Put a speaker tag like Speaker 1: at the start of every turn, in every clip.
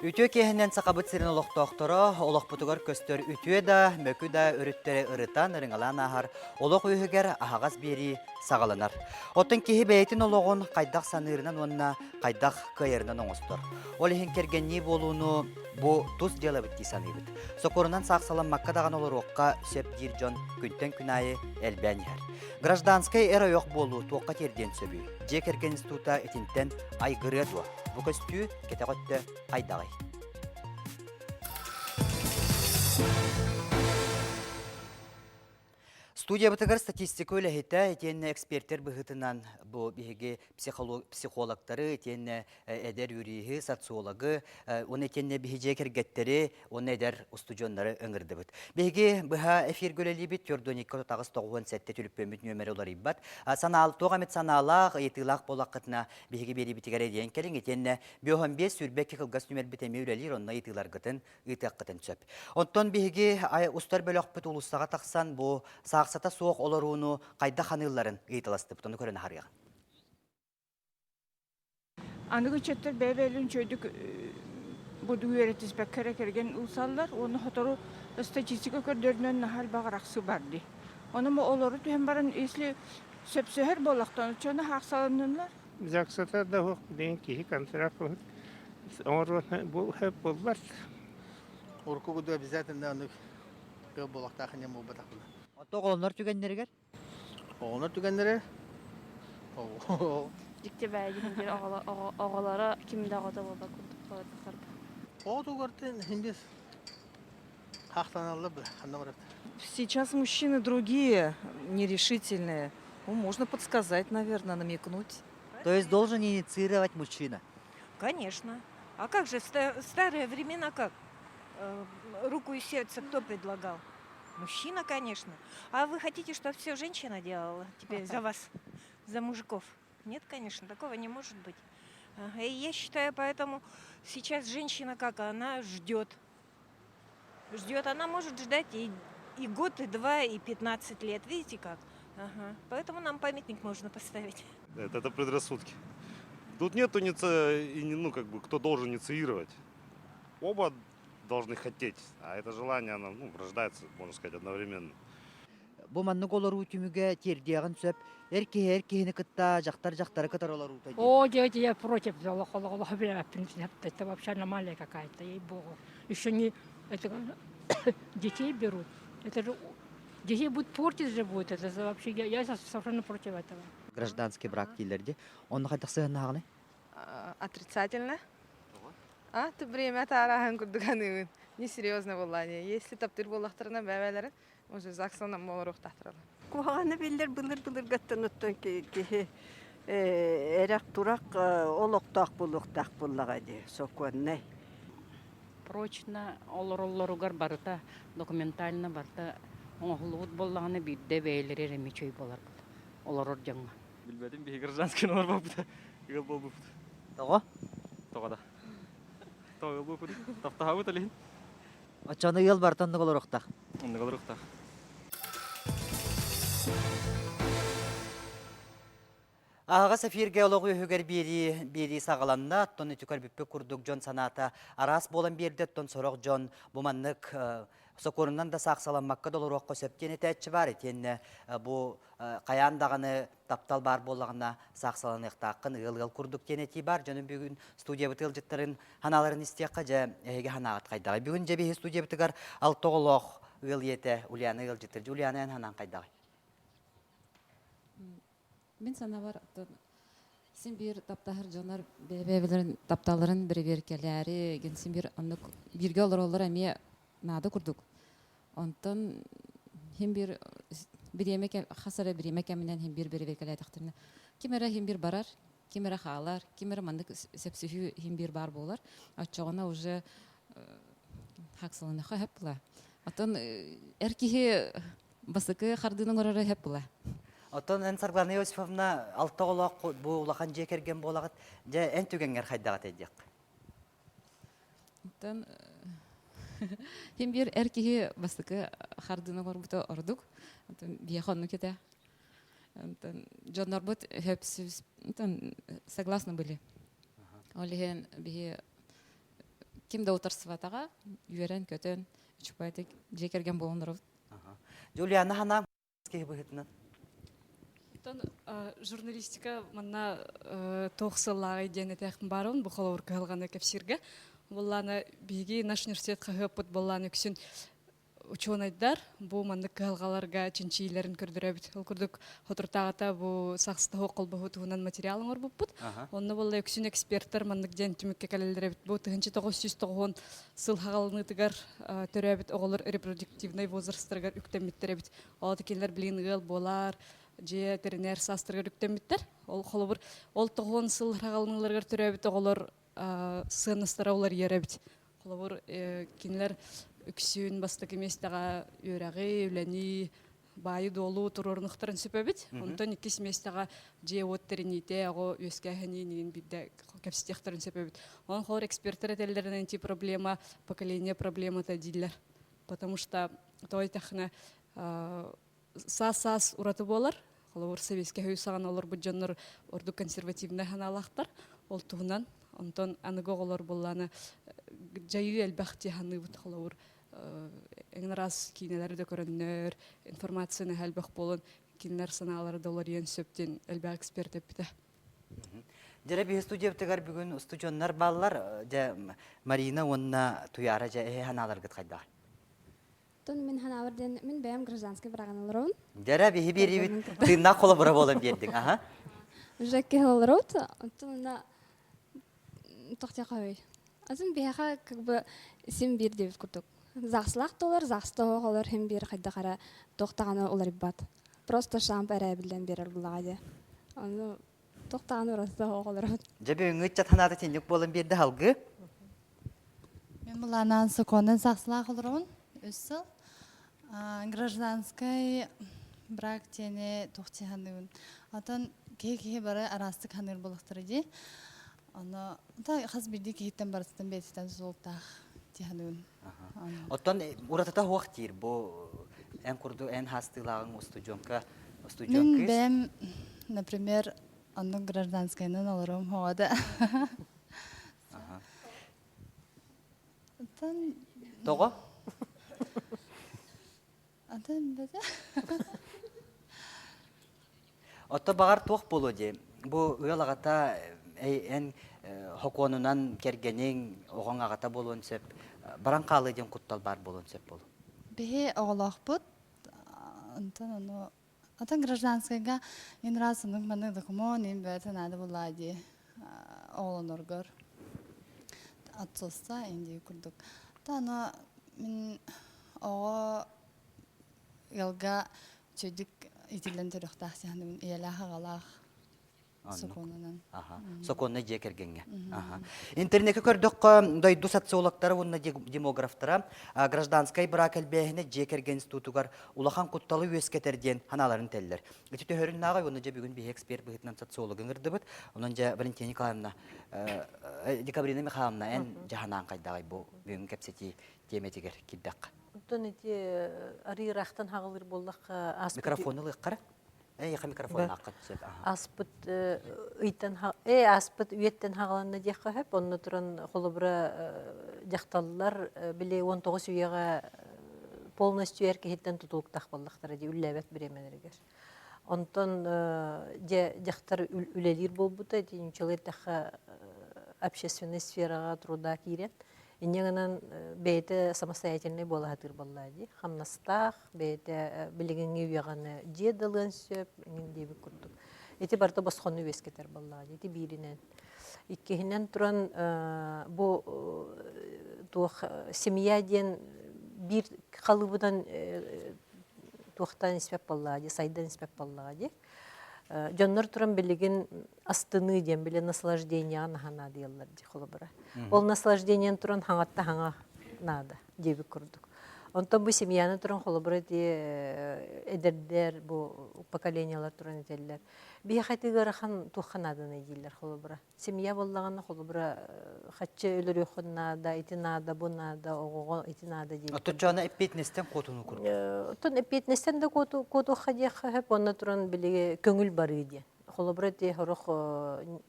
Speaker 1: Ütü kehinen sakabıt sirin oloktoqtoro, olokputugar köstör ütüe da, mökü da örüttere ırıtan ırıngalan ahar, olok ühüger ahagaz beri sağalanar. Otun kehi beytin oloğun qaydaq sanırından onna qaydaq kayırından oңostor. Olihin kergenni bolunu bu tuz dela bitti sanıybıt. Sokorundan saqsalanmakka dağın olur oqqa söp dirjon күнтен күнайы әлбән яр. Гражданскай эра yok болу тоққа терден сөбүй. Жекерген института этинтен айгыры дуа. Бу көстү кетеготты айдағай. Студия бытыгар статистика өләһетә, етенне эксперттер быһытынан бу биһиге психологтары, етенне эдер юрийи, социологы, он етенне биһиже кергеттери, он эдер устудионнары ыңырды бит. Биһиге быһа эфир гөлели бит, Төрдоникка тагыс 97 түлүппөмүт нөмері олар иббат. Санаал тоғамет санаалах, етилах болақытына биһиге бери битигәре диен келин, етенне 5 сүрбәк кылгас нөмер битеме үлелер, онна етилар гытын, ытаккытын сөп. Онтон биһиге устар бөлөк бит улуссага таксан бу сата соқ оларуыну қайда қаныларын ғейталасты бұтыны көрін харыға.
Speaker 2: Анығы четтер бәбәлін чөйдік бұды өретіз бәккәрі керген ұлсалар, оны хотору статистика көрдерінен нахал бағырақсы барды. Оны ма олары түхен барын еслі сөпсөһер болақтан үчөні хақсалынынлар.
Speaker 3: Заксата да хоқ дейін кейі контракт болып, бұл хөп болбар.
Speaker 4: Орку бұды обязательно анық болақтақын ем болбатақ бұны.
Speaker 1: Оғылынар түгеннергер?
Speaker 4: Оғылынар түгеннері?
Speaker 5: Дикте бәйден оғылары кімді ағыда болба күрдік.
Speaker 4: Оғыды көрден хембес қақтаналы бұл, қанда барады.
Speaker 6: Сейчас мужчины другие, нерешительные. Ну, можно подсказать, наверное, намекнуть.
Speaker 1: То есть должен инициировать мужчина?
Speaker 7: Конечно. А как же, в старые времена как? Руку и сердце кто предлагал? Мужчина, конечно. А вы хотите, чтобы все женщина делала теперь за вас, за мужиков? Нет, конечно, такого не может быть. И я считаю, поэтому сейчас женщина как? Она ждет. Ждет. Она может ждать и год, и 2, и 15 лет. Видите как? Ага. Поэтому нам памятник можно поставить.
Speaker 8: Это предрассудки. Тут нет кто должен инициировать. Оба должны хотеть, а это желание, оно рождается, можно сказать, одновременно.
Speaker 1: Бу манны колору түмүгө тердиягын сөп, эркехини кытта, жактары кытар олару тайди.
Speaker 9: О, я против, это вообще аномалия какая-то, ей-богу. Еще не, детей берут, это же, детей будут портить же будет, это вообще, я совершенно против этого.
Speaker 1: Гражданский брак дейлерди, оны кайдак сыгынагыны?
Speaker 10: Отрицательно. Ты время тарахан курдуганын. Несерьезно буллани. Если таптыр боллахтарына бәбәләрен, уже заксана молорук тахтырала.
Speaker 11: Куганы билдер былыр гаттан оттон ки эрак турак олоктак булуктак буллага ди. Соконне.
Speaker 12: Прочно олоругар барыта, документально барта, оңгулуут боллаганы бидде бейлери ремичөй болар. Олорор жаңга.
Speaker 13: Билбедим, бе гражданский номер болбута. Ил болбута.
Speaker 1: Того?
Speaker 13: Тогада. Таптахабыт алейін.
Speaker 1: Очаны ел бартан нығылырықтақ?
Speaker 13: Нығылырықтақ.
Speaker 1: Аға сәфир геологы өгер бері сағаланна, аттон үтікер бүппі күрдік жон саната арас болан берді, аттон сорок жон бұманнық сокорунан да сақсаламаққа долыроққа сөптені тәтші бар етені бұл қаяндағаны таптал бар болағына сақсаланықтақын ғыл күрдік тенеті бар. Жөні бүгін студия бұтыл жыттарын ханаларын істеққа жа әйге ханағат қайдағы. Бүгін жа бейі студия бұтығар алтоғылық ғыл еті Ульяны ғыл жыттыр. Ульяны ән ханан қайдағы?
Speaker 14: Мен сана бар, сен бір таптағыр жонар бәбәбілерін тапталарын бір келәрі, сен бірге олар әме нады күрдік. Онтан хем бір қасары бір емек әмінен хем бір келәй тақтырына. Кемері хем бір барар, кемері қағалар, кемері мандық сәпсіфі хем бір бар болар. Атчағына уже хақсылыны қап бұла. Онтан әркеге басықы қардының орары хап бұла.
Speaker 1: Отон Сарглана Иосифовна алтоғылақ бұл улақан жекерген болағыт, жа ән түгенгер қайдағат әдек.
Speaker 14: Онтан хем бір әркеге басықы қардының орбыты ордық. Бия хонну кете. Джоннор бут согласны были. Олеген бие ким да утарсыбатаға, үйерен көтен, үчіпайтык жекерген болындырып.
Speaker 1: Джулиана ханам кеһи быһытынан.
Speaker 15: Журналистика манна тоқсыллағы денетәхін барын бұқалауыр кығылғаны кәпсірге. Болланы биги наш университет қағыппыт болланы күсін ученыйдар. Бұл манны кығылғаларға чынчийлерін көрдірәбіт. Ол күрдік хотыртағыта бұл сақсытығы қолбығы туғынан материалың ор бұппыт. Онны болла күсін эксперттер маннык ден түмікке кәлелдірәбіт. Бұл 1990 сыл хағалыны тығар төрәбіт оғылыр репродуктивный возрастырғар үктеміттерәбіт. Ол текелер білін ғыл болар, же теринер састыргар үктемиттер. Ол холобур ол 9 сыл хагалныларга төрөбүт оголор сыныстара олар еребит. Холобур кинлер үксүн бастык эместага үрагы, үлени, байы долу турурнуктарын сөпөбүт. Онтон 2 местага же оттерините ого өскәһенин бидде капситехтерин сөпөбүт. Он хор эксперттер этелдеринен ти проблема, поколение проблемата дилер. Потому что той тахна сас ураты болар. Олар Советский Союз саған олар бұджанлар орду консервативный ханалақтар. Ол туғынан, онтон аныға олар боланы жайы әлбәқте ханы бұд олар әңін раз кейнелері көрінер, информацияны әлбәқ болын, кейнелер саналары да олар ең сөптен әлбәқ эксперт өпті.
Speaker 1: Жәрі бейі студияптығар бүгін студионнар балылар, Марина онына туяра жә ханалар ғыт қайдағар.
Speaker 16: Мен ханавырден мен бәйім гражданский брағаналарым.
Speaker 1: Жәрі бейі беребет тыйна қолы бұра болын бердің.
Speaker 16: Жәкке оларот, тонна тоқтя қой. Азын бейіға как бы сен бер дебет күрдік. Зақсылақ толар, зақсылық олар hem бер қайда қара тоқтағаны олар бат. Просто шамп әрі білден берер бұлаға де. Оны тоқтағаны орасы олар.
Speaker 1: Жәбе өңіт жатанады тенек болын берді халғы?
Speaker 17: Мен бұланан сықонын зақсылақ оларым. Өсіл. Гражданской брак тене тоқти ханығын. Атан кей бары арастық ханығыр болықтыры де. Аны қаз бірді кейттен барыстан бетістен золтақ те ханығын.
Speaker 1: Оттан ұратата хоқтир, бұл ән күрді, ән хастылағын студионка?
Speaker 17: Мен бәм, например, аны гражданскайнын оларым хоғады.
Speaker 1: Тоғы? Отто бағар тоқ болу де. Бұл ұял ағата ән хоконынан кергенің оған ағата болуын сөп. Баран қалы ден құттал бар болуын сөп болу.
Speaker 17: Бе оғылақ бұд. Атын гражданскайға ен расының маны дұқымон, ен бәтін ады бұлады оғылын орғыр. Атсоста енді күрдік. Таны мен оға Ялга чөдік итилен төріқтақ сяханын иялі ағалақ соконынан.
Speaker 1: Соконны жекергенге. Интернетке көрдік дойду социологтары, онына демографтара гражданскай брак әлбәхіне жекерген институтугар улахан құтталы өскетерден ханаларын тәлілер. Өте төхөрін нағай, оны же бүгін бей эксперт бұғытынан социологын ұрды бұд. Онын же Валентина Николаевна, Декабрина Михайловна ән жағанан қайдағай бұл бүгін кәпсеті теметігер киддақ.
Speaker 18: Тон эти арырахтан хагылыр болдық аспыт.
Speaker 1: Микрофоны лыққар? Яқа микрофон аққат сөп.
Speaker 18: Аспыт аспыт үйеттен хагыланна дияққа хөп, онны тұрын қолыбыра дияқталылар біле 19 үйеға полностью әркехеттен тұтылықтақ болдықтары де үлләбәт біременергер. Онтон дияқтар үлелер болбыта, денчелер таққа общественный сфераға труда кирен. Иннегенен бейте самостоятельный бола хатыр боллады. Хамнастах, бейте билигенге уяганы жедалын сөп, индеби курдук. Эти барта басхонны вескетер боллады. Эти биринен. Иккехинен туран бу тух семья ден бир халыбыдан тухтан испеп боллады, сайдан испеп боллады. Жоннор туран билигин астыны ден биле наслаждение анахана дияллар ди холобара. Ол наслаждениен туран хаңатта хаңа нада деби курдук. Онтон бу семьяны туран холобара ди эдердер бу поколениялар туран этеллер. Би хатыгара хан туханаданы дилер холобара. Семья боллаганы холобара хатчы өлөр өкөннада, итинада, бунада, ого итинада дилер.
Speaker 1: Отожана эпетнестен котуну курдук.
Speaker 18: Тон эпетнестен да коту хадияха хеп онна туран биле көңүл бары ди. Холобара ди хорох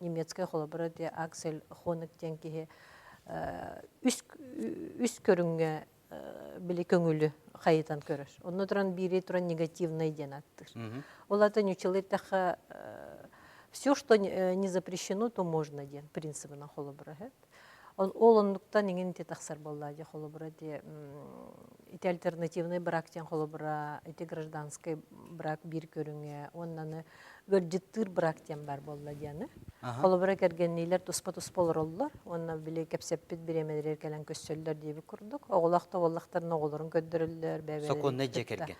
Speaker 18: немецкая холобара ди Аксель Хоник тенкихе үс көрүнгө били көңүлү хайытан көрөр. Онно туран бири туран негативный ден аттыр. Олардан училыттаха все, что не запрещено, то можно ден принцибына холобура. Ол ондуктан ingen те тахсар болла де холобура де ити альтернативный брак ден холобура, ити гражданский брак бир көрүнгө, оннаны гөлжиттыр брак ден бар болла дені. Холобура кергеннейлер туспа-тус болор оллар, онна биле кепсеппит биремелер келен көссөллөр дейби курдук. Оголакта оллактарын оголорун көддөрүллөр, бәбелер.
Speaker 1: Соконный же керген.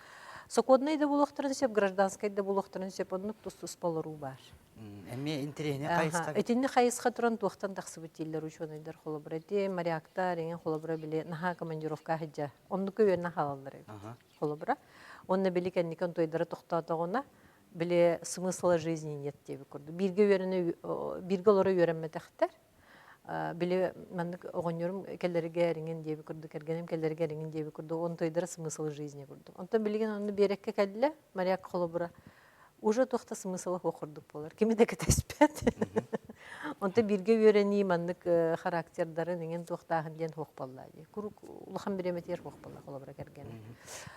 Speaker 18: Сокодный да булактарын сеп, гражданский да булактарын сеп, оннук тус-тус болору бар.
Speaker 1: Эми интерене кайыска.
Speaker 18: Этинне кайыска туран туактан таксыбыт тиллер учонайдар холобура. Те моряктар, еген холобура биле наха командировка хаджа. Оннук өйөнө халалдар. Холобура. Онна биле кенникен тойдары токтатагына биле смысла жизни нет деби курду. Бирге олора үйренметектер. Биле мен огоньорум келлерге ренген деби курду, кергенем келлерге ренген деби курду. Он тойдары смысл жизни курду. Онтан билеген онны берекке келле моряк холобура. Уже тохта смысл окурдук болар. Кими де кетеспет. Онта бирге үйрени мандык характердары неген тохтагын ден хок боллады. Курук улахан биреметер хок болла холобура кергене.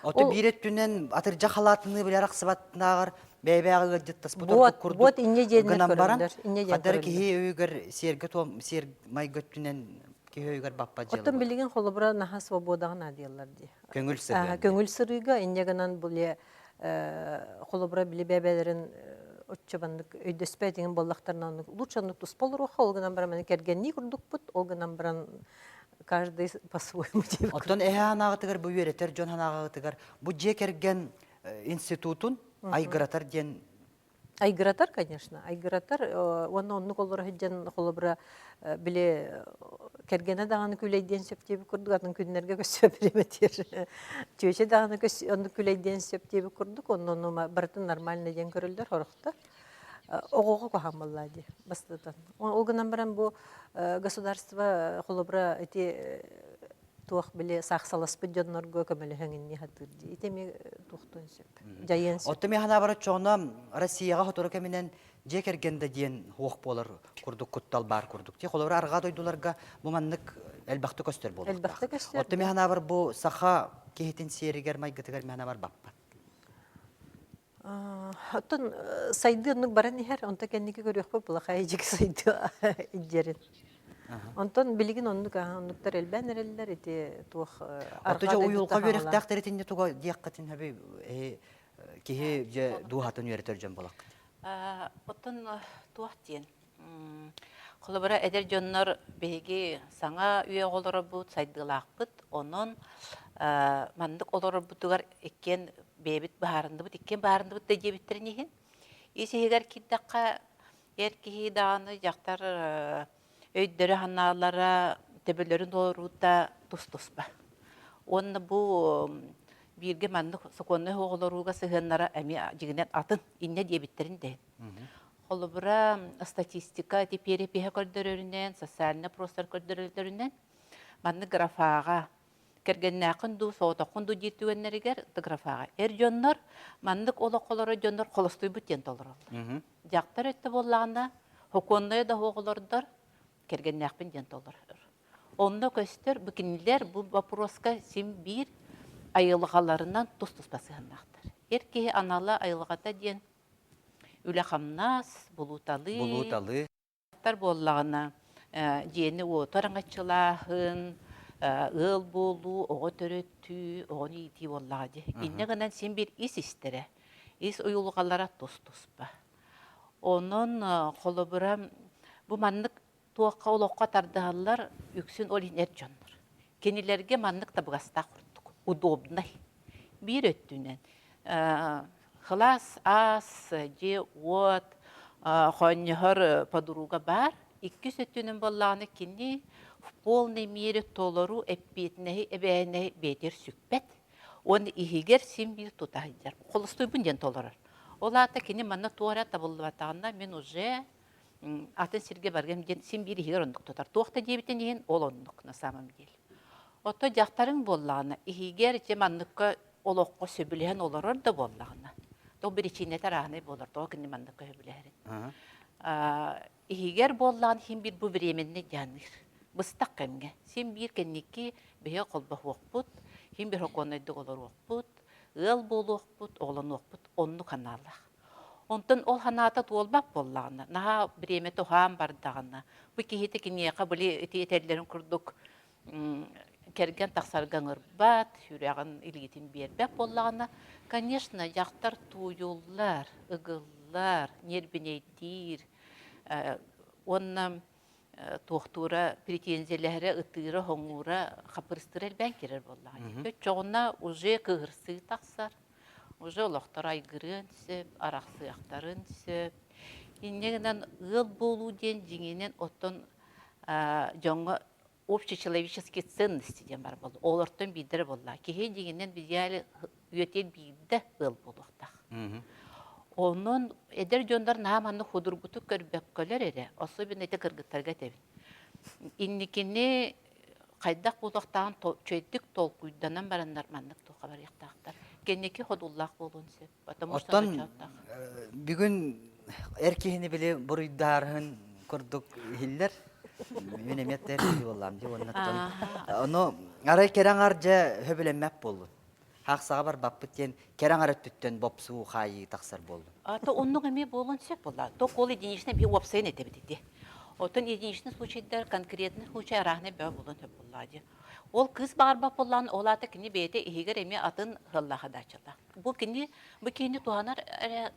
Speaker 1: Ото биреттүнен атыржа халатыны билерак сыбаттынагар бәйбәгы гыттас бутук курдук.
Speaker 18: Вот инне жендер көрүндөр. Инне жендер.
Speaker 1: Кадыр ки өйгөр серге том сер май гөттүнен ки өйгөр баппа жыл.
Speaker 18: Оттон билеген холобура наха свободагын адыялар ди.
Speaker 1: Көңүл сыры.
Speaker 18: Көңүл сырыга иннегенен буле холобура биле бәбелерин отчабандык өйдөспәтеген боллактарынан лучшанлык тус болор олгынан баран кергенни курдук бут, олгынан баран каждый по-своему деп.
Speaker 1: Оттон анагытыгар бу үйрөтөр жон анагытыгар бу же керген институтун айгыратар ден.
Speaker 18: Айгыратар, конечно. Айгыратар, онны коллар хеджен холобура биле кергене даганы күлейден сөптеби курдук, атын күннерге көсө береметер. Чөчө даганы онны күлейден сөптеби курдук, онны бартын нормально ден көрүлдөр хорукта. Огого кохан боллади бастатан. Олгынан баран бу государство холобура эти туох биле саксаласпыт жоннорго көмөлөһөңүнни хатырди. Итеми тухтун сөп. Жайын сөп.
Speaker 1: Оттоми хана бара чоңна Россияга хотору кеминен же кергенде диен хуок болор курдук куттал бар курдук. Те холора арга дойдуларга бу маннык элбакты көстөр болот.
Speaker 18: Элбакты көстөр.
Speaker 1: Оттоми хана бар бу саха кехитин серигер майгытыгар мана бар баппа.
Speaker 18: Оттон сайды оннук баран ихер, онта кенники көрөкпө була хайжик сайды иджерин. Онтон билигин оннуктар элбен эреллер эти туох
Speaker 1: Отожа уюлка беректактер этинде туга дияккатын хаби кихи же дуhатын үйрөтөр жон болак.
Speaker 19: Оттон туах тиен. Холобура эдер жоннор беги саңа үйө олоро бут сайдылаакпыт, онон мандык олоро бутугар эккен бебит баарынды бут, эккен баарынды бут дежебиттерин ихин. Исегер киддакка эркихи дааны жактар өйдөрі ханалара төбөлөрүн дорууда тус-туспа. Онны бу бирге мандык соконны оголоруга сыгыннара эми жигинен атын инне дебиттерин де. Холобура статистика тепери пеhe көрдөрөрүнөн, социальный простор көрдөрөлөрүнөн манны графага кергеннакын ду соотокун ду житүгеннеригер графага. Жоннор мандык олоколоро жоннор колостуй бутен толорол. Жактар өттө боллаганда хоконной да оголордор кергеннакпын ден толор. Онда көстөр бүкинилер бу вопроска сим бир айылгаларынан тус-туспасыгыннактар. Эркеги анала айылгата ден үлахамнас, булуталы. Тар боллагына жени отораңачылахын, ыл болу, ого төрөттү, огону ити боллагы. Иннегенен сим бир ис истере. Ис уюлгалара тус-туспа. Онун холобура бу маннык туаққа олоққа тардығалар үксін олинер жоннор. Кенилерге маннык табыгаста құрдық. Удобный. Бир өттүнен. Хылас, ас, же, от, хоньхор подруга бар. Икки сөттүнен боллағаны кенни в полной мере толору эппетнеhi, эбәйнеhi бетер сүкпет. Оны ихигер сим бир тутағыдар. Қолыстой бүнден толорар. Олата кенни манна туара табылды батағында мен уже атын сирге барган син бир ихигер ондук тутар. Туақта дебитен еген ол ондук на самом деле. Ото жақтарын боллағына ихигер же манныкка олоққа сөбілген оларар да боллағына. То біричине тарағыны болар, то кенни манныкка сөбілген. Ихигер боллағын хим бир бу временне жаныр. быстак кемге. Сен бир кенники беге колбах оқпут, хим бир хоконайды олар оқпут, ыл болу оқпут, оғлан оқпут, онну каналах. Онтон ол ханата туолбак боллағына, наға біреме тоған бардағына. Бұ кейті кенеға бұлі етерлерін күрдік керген тақсарған ұрбат, хүряғын илгетін бербек боллағына. Конечно, жақтар туюллар, ұғыллар, нербінейдер, онна тоқтура, претензиялары, ұтыры, хоңура, қапырыстыр әлбән керер боллағына. Өт жоғына уже кығырсы тақсар. Уже олақтар айгырын сөп, арақсы ақтарын сөп. Иннегінен ыл болу ден жеңенен оттон жоңға общечеловеческий ценности ден бар болды. Оларттан бейдір болды. Кеген жеңенен бізялі үйетел бейді ыл болуқтақ. Onun eder jonдар наманы худурбуту көрбек көлер ере. Особенно ете кыргыттарға тебін. Инникені қайдақ болуқтағын чөйдік толкуйданан барандар маннық тоқа бар яқтақтар. Кеннеки ходуллах болуын сөп.
Speaker 1: Оттан бүгін әркехіні біле бұруйдарын көрдік хиллер. Мен еметтер болам де оннаттан. Оны арай керен аржа хөбіленмәп болды. Хақсаға бар баппыттен керен арат түттен бопсу қайы тақсар болды.
Speaker 19: Ата онның әме болуын сөп болды. То қол единішіне бір опсайын әте бітеді. Отын единішні случайдар конкретный случай арахны бәу болуын сөп болды. Ол кыз барба болан олаты кini бейте ихигер эме атын хыллаха дачыла. Бу кини туанар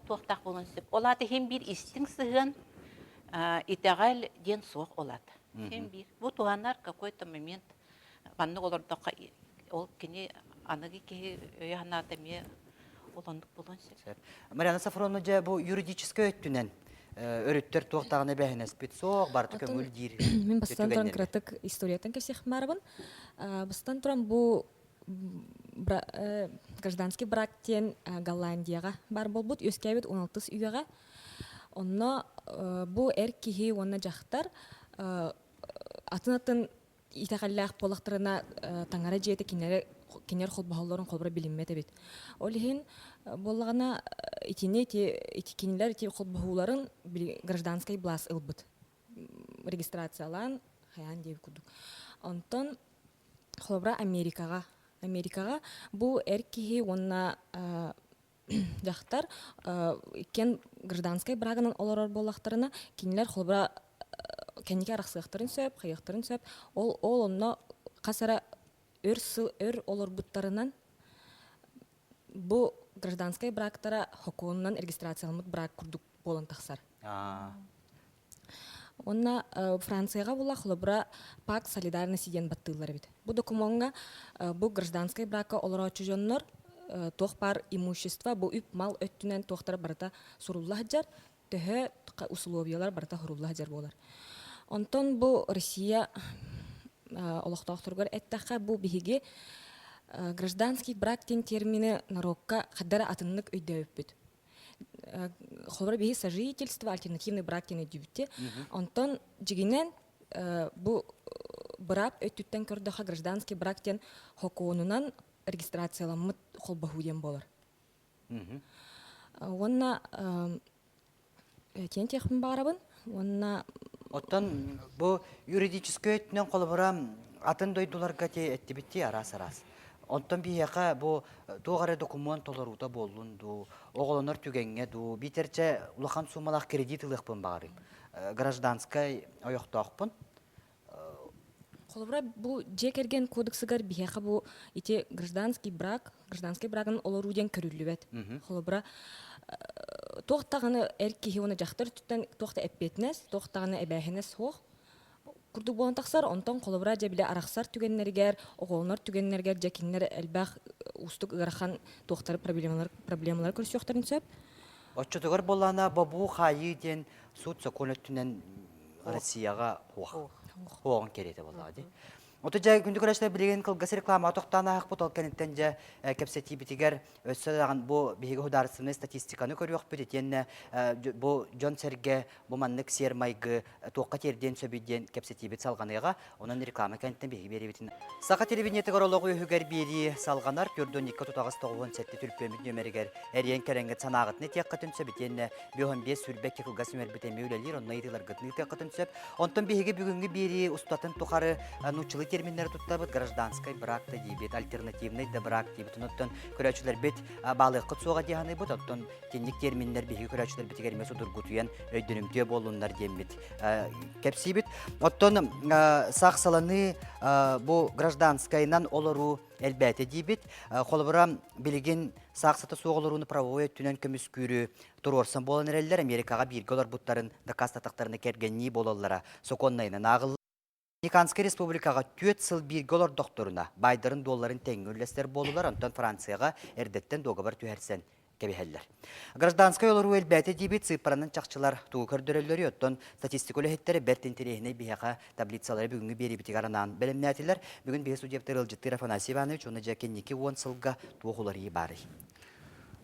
Speaker 19: туақтақ болын сөп. Олаты хем бир истин сыгын итагал ден соқ олаты. Хем бир. Бу туанар какой-то момент банны олардаққа ол кини анығы ке өйханата ме оландық болын сөп.
Speaker 1: Марьяна Сафроновна, бу юридический өттінен өріттер туақтағына бәхінес бет соқ барды көңіл дейір.
Speaker 20: Мен бастан тұран кратык историятын көсек марабын. Бастан тұран бұл гражданский брактен Голландияға бар болбут, өскәбет 16 үйеға. Онна бұл әр кеге онна жақтар атын итақаллақ болақтарына таңара жеті кенер қолбағаларын қолбыра білінмеді бет. Ол ең болағына кенелер қолбағаларын гражданский блас ылбыт. Регистрациялан хаян деп күдік. Онтан қолбыра Америкаға бұл әркеге онна жақтар кен гражданский брагынан олар болақтарына кенелер қолбыра кенеге арақсықтарын сөп, қайықтарын сөп. Ол онна қасара өр олар бұттарынан бұл гражданский брактара хокуыннан регистрациялымыд брак күрдік болын тақсар. Онна Францияға бұла құлыбыра пак солидарности ден баттылар бет. Бұл документға бұл гражданский брака олар очы жоннор тоқ бар имущество, бұл үп мал өттінен тоқтар барата суруллах жар, төхі условиялар барата хуруллах жар болар. Онтон бұл Россия олықтақтырғар әттіққа бұл бігеге гражданский брактен термini нарокка қаддара атынлық өйді өппіт. Холбар беги сожительство, альтернативный брак тені дүйбітте. Онтон жігінен бұл брак өттіттен көрдіға гражданский брактен хокуынынан регистрацияламыд холбахуден болар. Онна тен техпін бағарабын.
Speaker 1: Оттан бұл юридический өттінен қолыбыра атын дойдуларға те әтті бітті арас-арас. Онтан бияқа бұл тоғары документ оларута болунду, оғылыныр түгенге ду, битерче улахан сумалақ кредит ылықпын бағарым. Гражданскай ойоқтуақпын.
Speaker 20: Қолыбыра бұл жекерген кодексігар бияқа бұл ите гражданский брагын оларуден көрілі бәт. Қолыбыра тоқтағаны әркеге оны жақтар түттен тоқта әппетінес, тоқтағаны әбәхінес соқ. Күрдік болан тақсар, онтан қолыбыра жабілі арақсар түгеннергер, оғылынар түгеннергер, жәкенлер әлбәқ ұстық ұғарқан тоқтары проблемалар көрсі оқтарын сөп.
Speaker 1: Отчетығыр болана бабу қайы ден суд закон өттінен Россияға оғын кереті болады. Оты жай күнді көрәштер білеген қылғасы реклама тоқтана ақ бұт олкенеттен жа кәпсеті бітігер өссі дағын бұл бейгі хударысыны статистиканы көріоқ бітетенне бұл Джон Серге бұл маннық сермайғы тоққа терден сөбейден кәпсеті бет салғаныға оның реклама кәнттен бейгі бері бетін. Сақа телевинеті ғыролығы үйігер бері салғанар түрден 2 тұтағыз 9 сәтті түрпемін өмірігер әрен кәрәңгі санағытны тек қытын сөбетенне 5-5 сүрбәк қылғас өмір бітеме өлелер, онына етілер ғытны тек қытын сөп. Онтан бейгі бүгінгі бері ұстатын тұқары нучылы терминнер туттабыт гражданской брак та дебет, альтернативный да брак дебет. Оттон көрәчілер бет балығы құтсуға деганы бұд, оттон тенник терминнер бейгі көрәчілер бет егермес удыргутуян өйдінімде болунлар дембет. Кәпсі бет. Оттон сақсаланы бұл гражданскайнан олару әлбәті дебет. Қолыбыра білеген сақсаты соғылыруны правовой өттінен көміс күрі тұрорсан болан әрелер Америкаға бірге олар бұттарын дақастатақтарына кергенні болалара соқоннайынан ағыл. Американская республикаға 4 сыл бірге олар докторына байдарын долларын тәңгірлестер болулар, онтан Францияға әрдеттен доғабар түйәрсен кәбихәлләр. Гражданскай олару әлбәті дебет цифранын чақчылар туғы көрдірелері өттен статистикөлі хеттері бәртін терехіне бияға таблицалары бүгінгі бері бітік аранан бәлімнәтілер. Бүгін бейс удептер Ылжыттыр Афанасий Иванович, оны жәкен 2-10 сылға туғылары бары.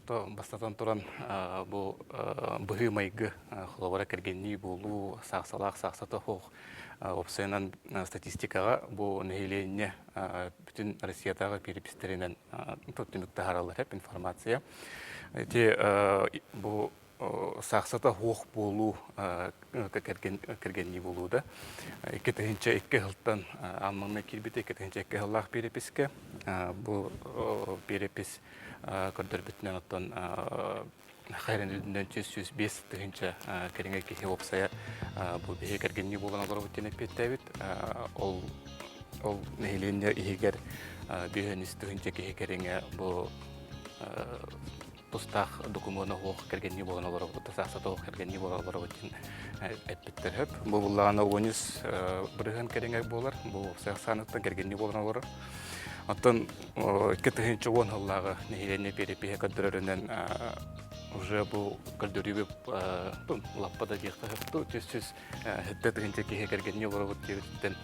Speaker 21: Бастатан туран бұл бұғы майғы құлавара кергенні болу сақсата хоқ опсайынан статистикаға бұл нәйленне бүтін Россиятаға перепистерінен төттімікті харалар әп информация. Бұл сақсата хоқ болу кергенні болу да. Екетігінші 2 ғылттан аммаңна келбеті, екетігінші 2 ғыллақ переписке. Бұл перепис көрдөр бүтінен оттан қайрын үлдінден 105 түгінші кәріңе кеге опсая бұл бейе кәргенне болған олар өттен әппеттәбет. Ол нәйленне егер бейініс түгінші кеге кәріңе бұл тұстақ документны оқ кәргенне болған олар өттен, сақсата оқ кәргенне болған олар өттен әппеттер өп. Бұл бұллағына 13 бірігін кәріңе болар, бұл сақсанықтан кәргенне болған олар. Оттан 2-10 ғыллағы нәйленне перепеге көддірерінен уже бұл көддірі лаппада деқті ғыпты. Түс-түс хітті түгінші кеге кәргенне болар өттен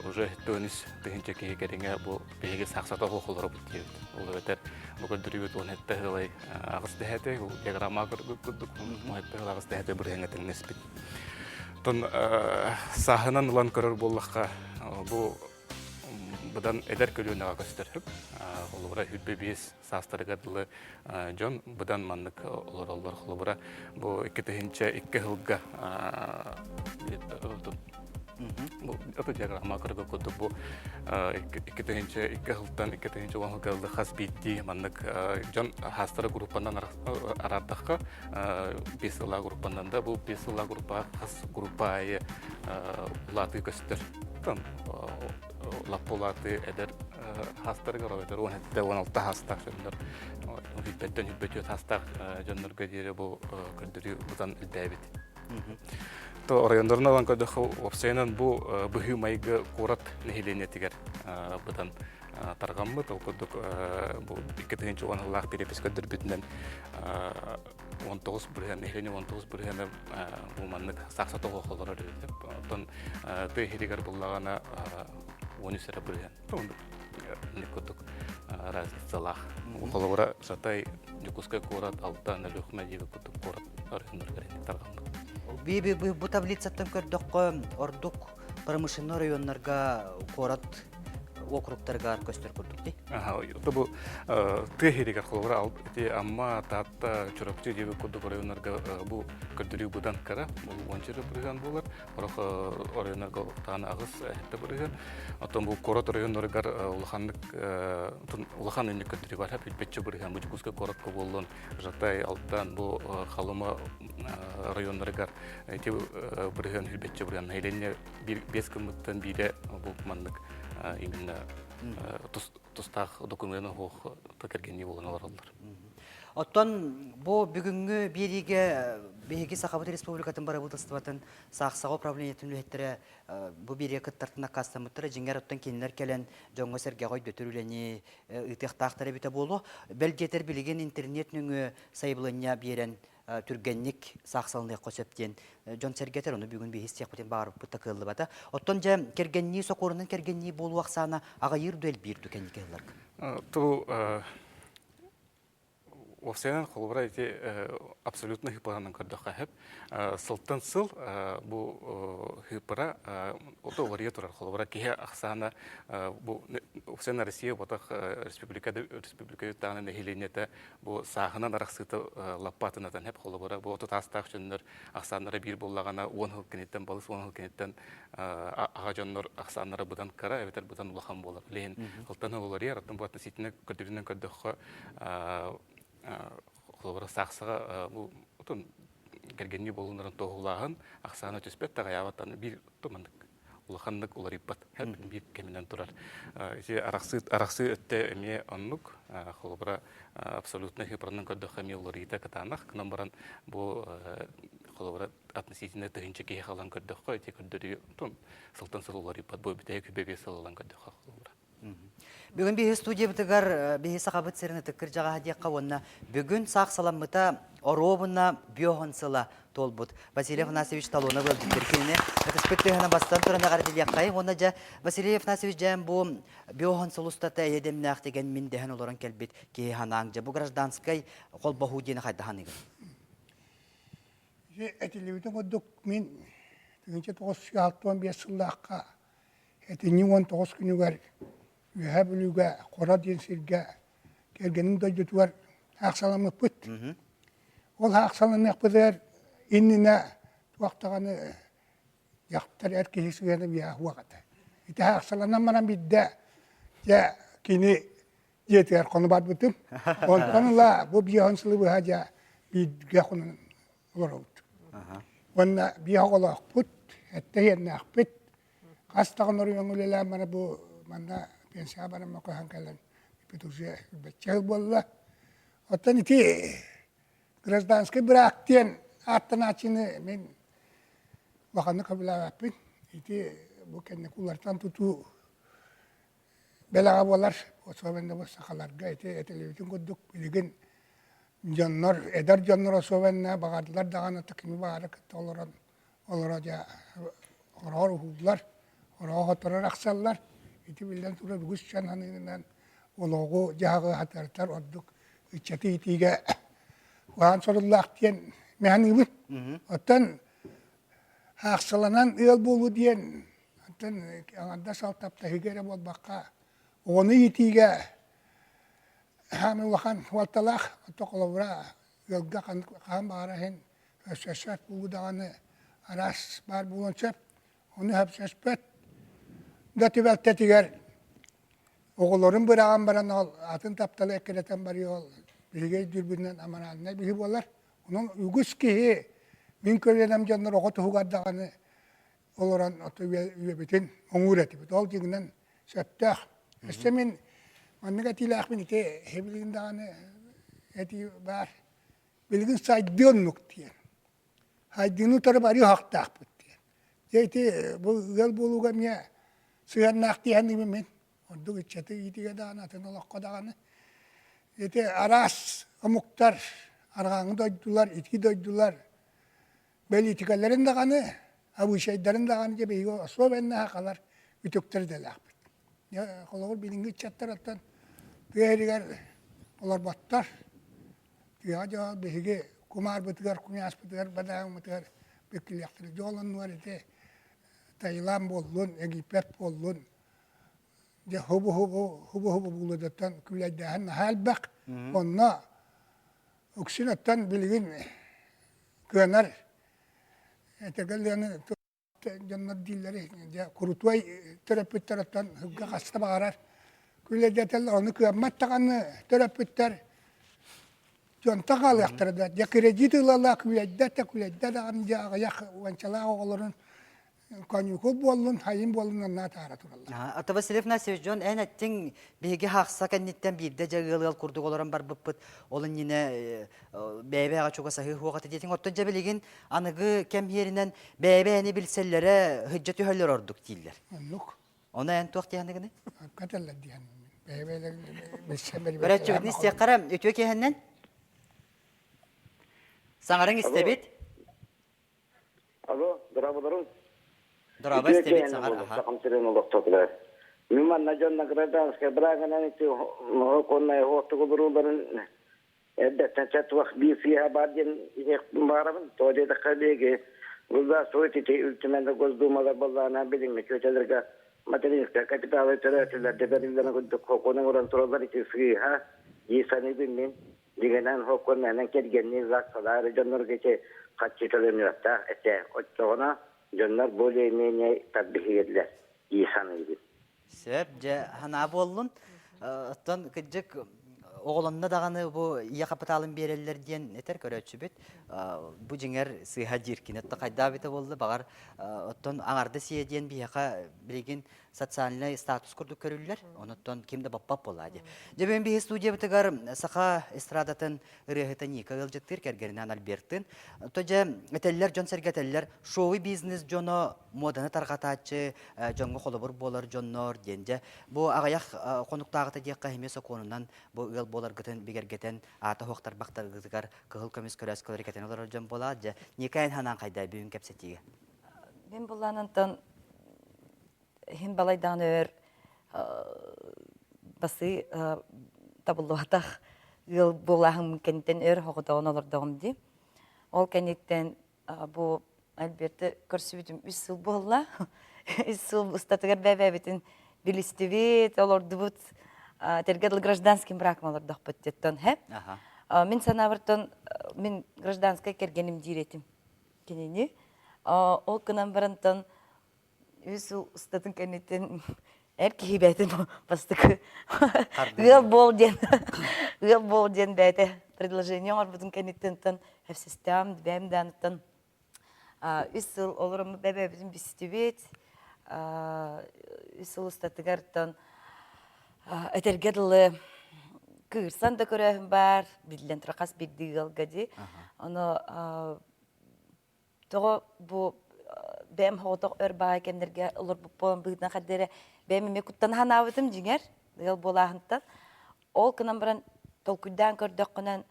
Speaker 21: уже хітті өніс түгінші кеге кәріңе бұл бейге сақсата қоқылар өттен. Ол өтер бұл көддірі өт оны хітті ғылай ағыз дәхеті, диаграмма көрдік, хітті ғыл ағыз дәхеті бір ғыңатын неспет. Оттан сағынан ұлан көрір боллаққа бұл бұдан әдер көлуінаға көстіріп, олығыра хүлбе бейс састырыға дылы жон, бұдан маннық олар олығыра бұл 2-2 ғылға это диаграмма көргі көді бұл 2-2 ғылттан 2-10 ғылды қас бейті маннық жон хастыры группандан арардаққа 5 ғыла группандан да бұл 5 ғыла группаға қас группайы ұлаты көстір. Лаппулаты әдер хастарыға ровайдар, 16 хастақ жөндар. Хүлбеттен хүлбеттен хастақ жөндарға дейірі бұл көрдірі бұдан үлдәбет. Райондарын алан көді опсайынан бұл бұғы майғы қорат нәйленетігер бұдан тарғамы. Толқыдық бұл 2-10 ғылақ перепес көдір бүтінен 19 бүрген, нәйлене 19 бүргені бұл маннық сақсаты қоқылары өдіп. Одан тұй херегер бұллағана 13 әрі бүрген. Некөдік разницалақ. Қолығыра жатай жүкізгі қорат, алтан, әліқме дейгі күтіп қорат арғындар кәрені тарғамды.
Speaker 1: Бұл таблицаттан көрдік ордық промышленный районларға қорат округтарға көстер көрдік де?
Speaker 21: Бұл түйхерегер қолығыра алып, амма татта чүрөкчі дейгі күдік районларға бұл көрдірі бұдан кара, бұл 10 бірген болар, орақ районларға тағын ағыз әтті бірген. Оттан бұл қорат районларғар ұлыған өнік көрдірі бар, үлбетші бірген, бұл жүкізгі қоратқа болуын жатай алттан бұл қалыма районларғар бірген үлбетші бірген. Әйленне 5 күміттен бейде бұл маңдық именно тұстақ документін хоқ тәкергенне болған алар.
Speaker 1: Оттан бұл бүгінгі береге Сақабыты Республикатын бары бұлдыстыватын сақсағы управлениетін үлеттері бұл береге күттартына қастамыттыры жеңер оттан кенілер кәлін жоңғы сәрге қой дөтірілені ұйтықтақтары біті болу. Бәлдетер білеген интернет нүңі сайбылыня берен түргенник сақсалны қосептен Джон Сергетер оны бүгін бейіс текпетен барып бұтта кылы бата. Оттон жа кергенни соқорынан кергенни болу ақсана ағайыр дуэл бирду кенеке ғылар.
Speaker 21: Ту Овсенен холбара эти абсолютно хипаранын көрдөкка хеп. Сылтын сыл бу хипара ото вария турар холбара кеhe аксана бу Овсен Россия ботак республика тагына нехиленете бу сахынан араксыты лапатынатан хеп холбара бу ото тастак жөндөр аксаннары бир боллагана 10 жыл кенеттен балыс 10 жыл кенеттен ага жоннор аксаннары будан кара эбетер будан улахан болар. Лен кылтан олар яраттан бу относительно көтөрүнөн көрдөккө холбара саксыга бу отон кергенни болундарын тоғулағын ақсаны төспет тағаябаттаны бир томандык улахандык улар иппат хәп бир кеминен турар. Араксы өтте эме оннук холбара абсолютно хипранын көддөхами улар ите катанах кынан баран бу холбара относительно тыгынчы кеhe халан көддөхкө эти көддөрү тон сылтан сылулар иппат бу бите күбебе сылалан көддөхкө холбара.
Speaker 1: Бүгін бейі студия бұтығар бейі сақабыт сіріні түккір жаға хадиаққа онына бүгін сақ саламыта оробына биохон сыла тол бұд. Василий Афанасьевич талона был диктеркеліне. Это спектыгана бастан тұрана қарател яққайын. Онна жа Василий Афанасьевич жайын бұл биохон сылустата едемнақ деген мен дәхін оларын кәлбет кейі ханаң жа. Бұл гражданскай қол бағу дейіні қайда ханығын.
Speaker 2: Әтелеудің өдік мен 1965 сыллаққа әтені 19 күні бар. Ühe bölüge, kora dinsirge, kergenin doydutu var, aksalanmak büt. Ol aksalanmak büter, innine, tuaktağını yaktar erkeği suyana bir vakıta. İte aksalanan bana bidde, ya kini yeter konu bat bütüm. Ondanla bu biyansılı bu haca bidge konun uğravut. Onna biyakolak büt, ette yerine akbet. Kastağın oraya uleler bana bu, bana pensiya bana makohan kalan ipetuşe becel bolla otan iti grazdanski bıraktın attan açını men bakanı kabila yapın iti bu kendi kullardan tutu belaga bolar o sovende bu sakalarga iti televizyon koduk bilgin canlar eder canlar o sovenne bagardılar dağına takimi bağırık olarak orar hudlar orar oturar aksallar iti bilden sonra güç çanhanından oloğu jağı hatartar odduk içeti itiga waan sorullah diyen mehanibit otan haksalanan ıl bolu diyen otan anda saltapta higere bol bakka onu itiga hami wakan waltalak otokolobra yolga kan barahen sesat bulu dağını aras bar bulun çöp onu hep sespet Dati tetiger oğulların bırağın baran ol, atın taptalı ekkereten bari ol, bilge dürbünden aman haline bihi bolar. Onun ügüs kihi, min kölenem canlar oğutu hugaddağını oloran otu üyebetin onur etibit. Ol ciginen söptağ. Estemin, manniga tilak bin ite hebilgin dağını eti var. Bilgin saydiyonluk diyen. Haydiyonu tarı bari haktağ bit diyen. Eti bu yıl buluga miye Suyar nakti hanımı men, orada geçti itiga dağına, tenolakka dağına. Ete aras, amuktar, arağını doydular, itki doydular. Böyle itikaların dağını, abu şeylerin dağını gibi yiyor. So ben ne hakalar, ütüktür de lakbet. Ya kolağır bilingi çattar attan, değeriger, olar battar. Diyaca behige, kumar bıtıgar, kumyas bıtıgar, badağın bıtıgar, bekil yaktırı. Jolan var ete. Tayland bollun, Egipet bollun. Ya hubu buludatan külaydahan halbak. Onna oksinatan bilgin köner. Tegallerini cennet dilleri ya kurutway terapitlerden hıgga kasta bağırar. Külaydatanlar onu kıyamet takanı terapitler contak alaktırdı. Ya kreditilerle külaydat anca ayak vançala oğulların Kanyukul bollun, hayın bollun na tara turallar.
Speaker 1: Ata Vasilev Afanasyevich John en ettin bege haqsa kennitten birde jagılgal kurduk olaran bar bıppıt. Olun yine bebeğe çok sahih waqt detin ottan jabeligin anıgı kem yerinden bebeğini bilsellere hücceti höller orduk diller.
Speaker 2: Yok.
Speaker 1: Ona en toqti yanıgını?
Speaker 2: Katalla diyan. Bebeğe bilsemberi.
Speaker 1: Beratçı bitni istiyaqara ötüke hennen? Саңарың истебит?
Speaker 3: Алло, здравствуйте.
Speaker 1: Дораба истебит саңар. Аха.
Speaker 3: Миман наҗанна гражданская брагана нити конная хостугу буруларын эддәтен чатвах бифия барден их барабын тоде да хабеге гуза сойтите ультиманда госдумада боллана билиңме көчелерге материнская капиталы терәтеләр деберләрне гыдык хокуның уран туралар итеси ха исаны билмен дигәннән хокуннан кергәнне заксалар җаннарга катчытылымлыкта эте оттогына җаннар более-менее таббихиетләр исаны иде.
Speaker 1: Сөп, же хана боллун. Оттон кыджык оғыланна дағаны бұ ия қапыталын берелерден етер көрөтші бет. Бұ жеңер сыйға жиркенетті қайда беті болды. Бағар оттон аңарды сейеден бияқа білеген социальный статус күрді көрілілер. Оныттон кемді баппап болады. Жебен бейі студия бітігар сақа эстрадатын үрехеті ника ғылжыттыр кәргерінен Альберттін. Тоже әтелілер, жон сәргетелілер шоуы бизнес жоны моданы тарғатачы, жонғы қолыбыр болар жоннор денде. Бұ ағаяқ қонуқтағыты дейққа емесі конынан бұ ұл болар гытын бигергетен аты хоқтар бақтар гытыгар кығыл көмес көрәс көлерекетен олар жон болады. Некайын ханан қайдай бүйін кәпсетіге?
Speaker 22: Мен бұланынтын хин балайдан өр басы табылуатақ ыл болағын кәнеттен өр хоғыдағын олырдағым де. Ол кәнеттен бұ Альберті көрсібітім 3 сыл болла. 3 сыл ұстатығар бәбәбетін білістівет, оларды бұд тергеділ гражданским браком олардақ бұттеттен. Мен санавыртын, мен гражданскай кергенім дейретім. Кенені. Ол күнан барынтын 3 сыл ұстатын кәнеттен әркі хебәтін бастықы. Ғыл бол ден бәйті предложение олар бұдың кәнеттен әфсістем, дәмдәнттен. 3 сыл оларым бәбәбізін бістебет. 3 сыл ұстатығарттан әтергеділі күйірсан да көрәхім бар, білден тұрақас білді ғалғады. Оны тоғы бұл бәм хоғытық өр баға кемдерге олар бұл болан бұғытын қаддері бәмеме күттен хан ауытым жеңер, ғыл болағынтан. Ол күнан бірін толкүйден көрдіқ күнан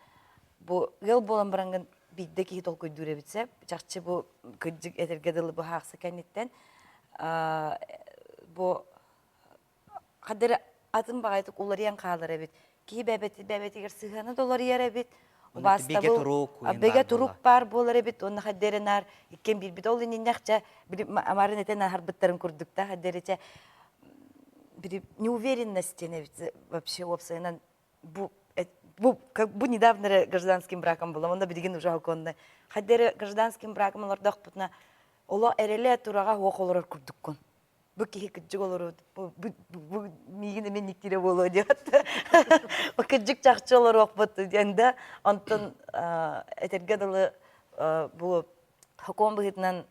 Speaker 22: ғыл болан біріңін бидде ки тол көйдүрө битсе, чакчы бу кыджык этергедилы бу хаксы кенеттен бу кадыр атын багайтык улар ян калыр бит. Ки бәбетигер сыганы долар яра бит. Баста бу беге турук бар болар бит. Оны хаддеренар иккен бир бит ол иннекче бир амарын этен харбыттарын күрдүк та хаддерече бир неуверенность вообще опсайнан бу недавно гражданским браком было, он обиден уже оконный. Хотя гражданским браком он лордах путна, оло эреле турага околор курдуккон. Буки хикджиг олор, бу мигин мен никтире боло диот. Окджиг чакчы олор окпут дегенде, антон этергедалы бу хоком быгытнан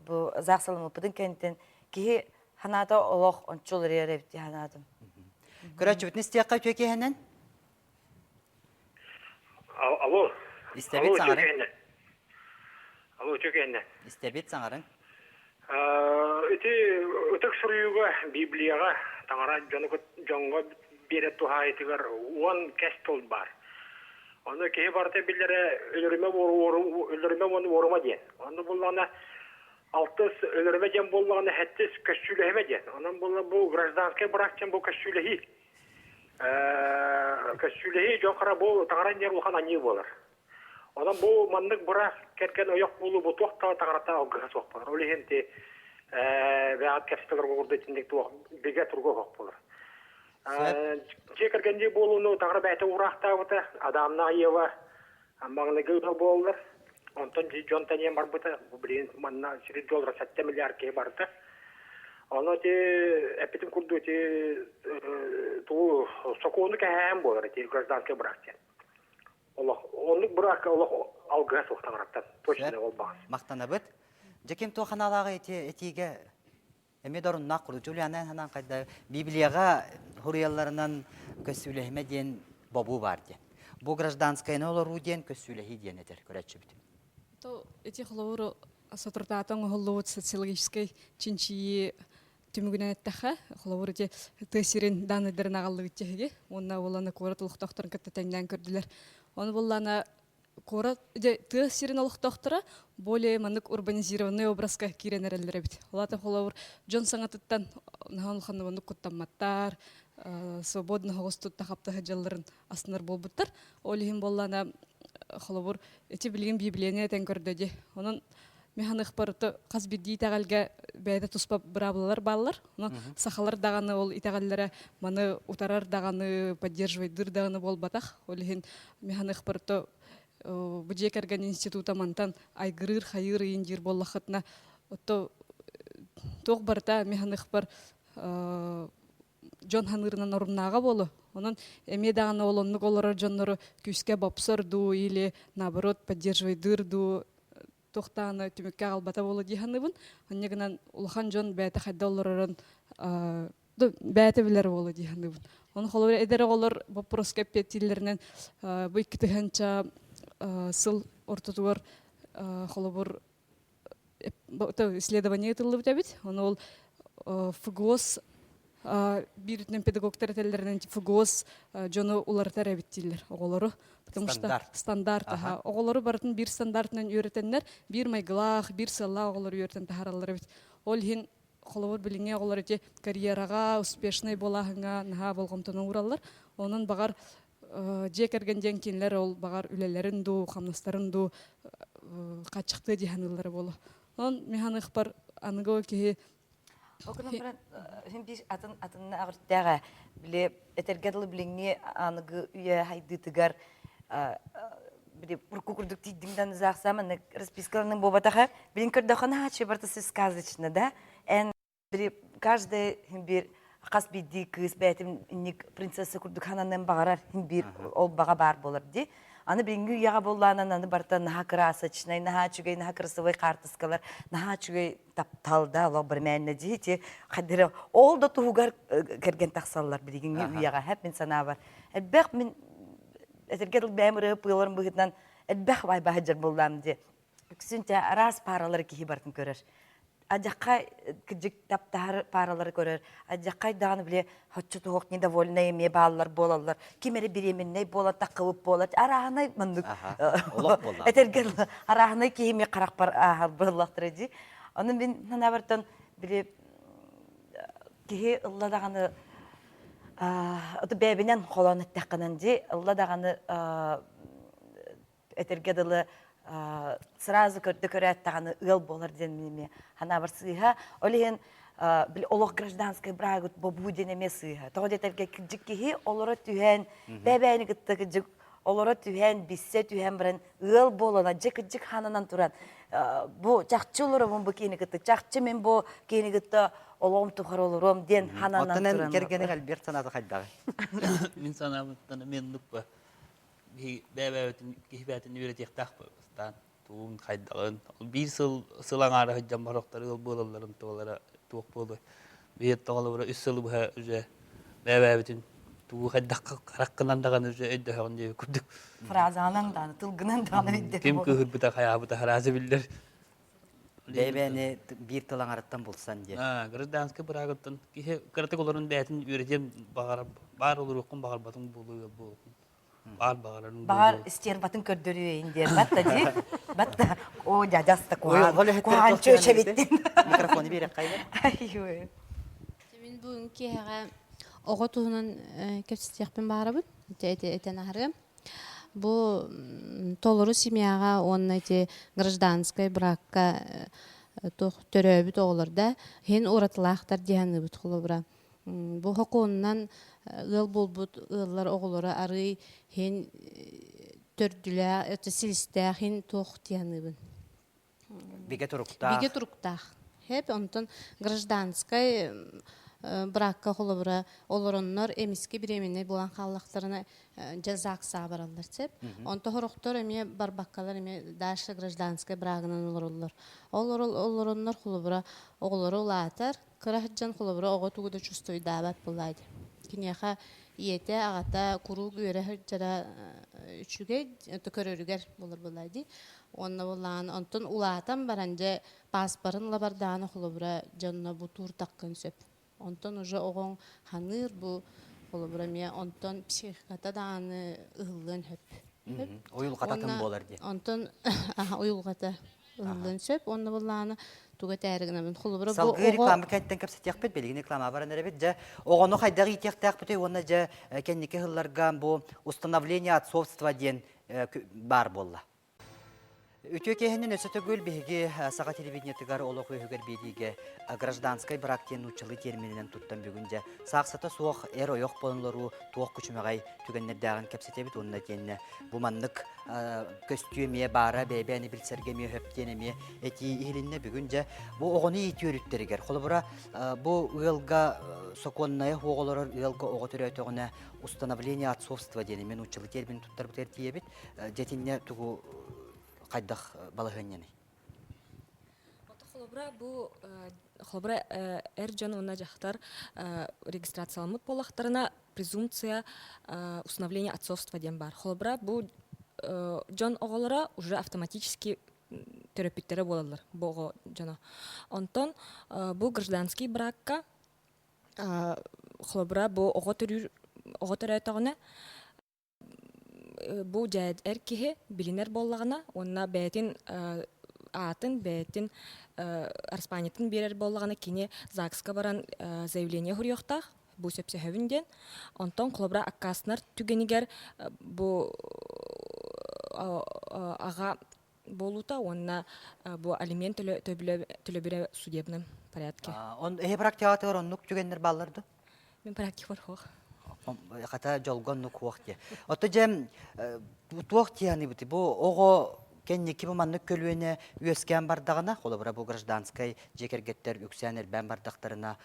Speaker 22: бу заксалымы путун кенттен ки ханада олох ончол ререп ханадым.
Speaker 1: Көрөчү бит нестияка көкехенен?
Speaker 23: Алло.
Speaker 1: İstebit sanarın.
Speaker 23: Алло, чөкенне.
Speaker 1: İstebit sanarın.
Speaker 23: Өтөк сурюга Библияга таңара жонго берет тухайтыгар 10 кестол бар. Аны кеhe барты билere өлөрмө орума ден. Аны булганы 6 өлөрмө ден болганы 7 көчүлөмө ден. Анан бул гражданский брактен бул көчүлөһи. Көчүлөһи жокара бул таңара нер улхан ани болор. Адам бу мандык бара кеткен ояк болу бу тохта таңарата алгыга сокпор. Олегенте ваат кастылар гордо тиндик туак беге турго хокпор. Чекергенде болуну таңара бәйте уракта бута адамна ева амбагны гылда болдыр. Онтон жонтан бар бута бу билен манна $7 7 миллиард ке барды. Аны те эпитим курду те ту сокону кем болар те гражданский бракте. Онлук брак алгыга соктаңараттан точно ол багыс.
Speaker 1: Мактанабыт. Жекем то ханалагы этиге эмедорун накурду Жулианан ханан кайда Библияга хурияларынан көсүлөһмө ден бабу бар ден. Бу гражданская нолору ден көсүлөһи ден этер көрөчү бит.
Speaker 15: То эти хлору сотуртатан холлоут социологической чинчи түмүгүнөттаха хлору те тесирин даныдырын агаллы биттеге. Онна боланы коротулук докторун кеттенден көрдүлөр. Оны боллана кора тыа сирин олохтоохтора более манык урбанизированный образка киренереллер бит. Олата холовур Джон саңатыттан нахан ханыбанык куттамматтар, свободно хогостут тахаптаһы жалларын аснар болбуттар. Олихин боллана холовур эти билген библияне тен көрдөдү. Онун механик барыты каз бидди тагылга бәйдә туспа браблар баллар. Но сахалар даганы ол итагаллара маны утарар даганы поддерживать дыр даганы болбатах. Олихин механик барыты Бюджекерген института мантан айгырыр хайыр индир боллахатна отто тог барта механик бар Джон ханырынан оруннага болу. Онун эме даганы олоннук олорор жоннору күскө бопсорду или наоборот поддерживать дырду тохтаны түмөккө албата болу диханыбын. Оннегенен улахан жон бәйте хайда олоророн бәйте билер болу диханыбын. Он холор эдер олор вопроска петтилеринен бу иккитехенча сыл ортотуар холобор исследование тылып табит. Он ол ФГОС биритнен педагогтар теллеринен ФГОС жону улартар эбиттилер оголору. Потому что стандарт оголору бартын бир стандартынан үйрөтеннер, бир майгылах, бир сылла оголору үйрөтен тахаралар бит. Ол хин холобор билиңе оголору те карьерага успешный болахыңа наха болгомтон ураллар. Онун багар жекерген женкинлер ол багар үлелерин ду, хамнастарын ду качыкты диханылары болу. Он механик бар аныгы ки
Speaker 22: Окунан баран химбиш атын агыртага биле этергедл билиңе аныгы үйе хайдытыгар биле кукурдук тидиңдан заксамын распискаларның бобатаха билин көрдөхана хачы бартысы сказочно, да? Биле каждый химбир Қас бидді кыз бәйтім инник принцесса күрдік хананын бағарар бир ол баға бар болар ди. Аны бенгі уяға болланан аны барта наха красочный, наха чүгей, наха красовой картыскалар, наха чүгей тапталда ала бір мәніне дейті. Қадыры ол да туғығар керген тақсалар білген уяға әп мен сана бар. Әлбәқ мен әтергеділ бәмірі пұйларым бұғытынан әлбәқ бай бағаджар болдам де. Күсінте рас паралары кейі бартын көрер. Аджақай кіжік таптар паралары көрер. Аджақай дағаны біле хотчы туғық недовольны еме балалар болалар. Кемері беременней бола тақылып болады. Арағынай мұндық. Әтергел арағынай кейіме қарақ бар ағар болалақтыр еді. Оның мен нанабартан біле кейі ұлла дағаны бәбінен қоланы тәққынан де ұлла дағаны әтергеділі сразу көрді-көрәт тағаны ұл болар денмеме. Хана бар сыйға. Олеген олық гражданскай брагут бобу денеме сыйға. Тоғы детерге кіджік кейі олары түйен, бәбәйні күтті кіджік олары түйен, біссе түйен бірін ұл болана, жек-жек ханынан тұран. Бұ жақчы олары бұл кейіні күтті, жақчы мен бұл кейіні күтті олығым тұқыр олырым ден ханынан тұран.
Speaker 1: Оттынан кергені Альберт санаты қайдағы?
Speaker 4: Мен санамыттаны мен нұқпа. Бәбәйтін кейбәтін үйретек тақпы. Туын қайдағын. Bir сылаң ары хыджан бароқтары ыл болаларын туғалара туық болды. Бейет тоғалы бұра 3 сылы бұға үзе бәбәйтін туы қайдаққа қараққынан даған үзе өйді хағын жеу күрдік.
Speaker 22: Фразанан даны, тылғынан даны өйді.
Speaker 4: Кем көхір бұта қая бұта харазы білдер.
Speaker 1: Бәбәні bir тылаң араттан болсан де.
Speaker 4: Гражданскай бірағыттан. Кіратық оларын бәйтін үйретем бар олар оқын бағар батың болуы болуы.
Speaker 22: Бағар істер батын көрдірі өйіндер. Батта де, батта о жадаста қуған чөше беттен.
Speaker 1: Микрофоны берек қайды?
Speaker 5: Мен бүгін кейіға оғы туғынан көпсістеқпен бағарабын, әтен ағыры. Бұл толыру семьяға, оның әте гражданскай бракка төрөбіт оғылырда, хен оратылақтар дейіні бұт құлы бұра. Бұл хокуыннан ыл болбут ыллар оғылары ары хен төрдүлә, өте силістәқ хен тоқ тияныбын.
Speaker 1: Беге тұруқтақ?
Speaker 5: Беге тұруқтақ. Хеп, онтын гражданскай бракка құлыбыра оларынлар эмиске біременне болан қаллақтарына жазақ сабаралар сеп. Онты хорықтар эме барбаққалар эме дашы гражданскай брагынан оларылар. Оларынлар құлыбыра оғылары олатар, қырахыджан құлыбыра оғы туғыда чувствой дабат бұлайды. Кинеха иете ағата куру гүйері жара үчүге көрөрүгер болар бұлайды. Онна болан онтын улатан баранже паспарын лабарданы құлыбыра жанна бұ тур таққын сөп. Онтон уже оғын ханыр бұ қолыбыра ме, онтон психиката дағаны ұғылын хөп.
Speaker 1: Уюлгататын болар ди.
Speaker 5: Онтон уюлгата ылын сөп, онны булланы туга тәригинен холбура бу.
Speaker 1: Салгы реклама кәттен кепсетек бит, белгин реклама баран эребит, жа огону хайдагы итектак бит, онна жа кенники хылларга бу установление отцовства ден бар болла. Үтө кехенен өсөтөгөл биги сага телевидениятыгар олох өгөр бидиге гражданской брак тен учылы термининен туттан бүгүнже саксата суох эро yok болонлору туох күчмөгай түгеннердагын кепсетебит онна тенне бу маннык көстүмө бара бебени билсергеме хөптенеме эти илинне бүгүнже бу огону итүрүттергер холбура бу ылга соконная хоголор ылга ого төрөтөгүнө установление отцовства денемен учылы термин туттар бутер тиебит жетинне тугу кайдах балагыннаны.
Speaker 20: Холбра бу холбра эржон онна жактар регистрацияланып болактарына презумпция установления отцовства ден бар. Холбра бу жон оголора уже автоматически терапевттері болалар. Бу жона. Онтон бу гражданский бракка холбра бу ого төрөтөгүнө бу жайд эркиhe билинер боллагына, онна бәтин атын бәтин арспанитин берер боллагына кине ЗАГСка баран заявление хурьёхтах, бу сөпсөһөбүнден, онтон клобра аккаснар түгенигер бу ага болута, онна бу алимент төлөбүрө судебном порядке.
Speaker 1: Он практикатор оннук түгеннер балларды?
Speaker 20: Мен практикор хох.
Speaker 1: Хата жолгон нук вакте. Ото жем туакти яны бити. Бу ого кенники бу маннык көлүөнө үөскөн бардагына, холобура бу гражданской жекергеттер үксөнер бен бардактарына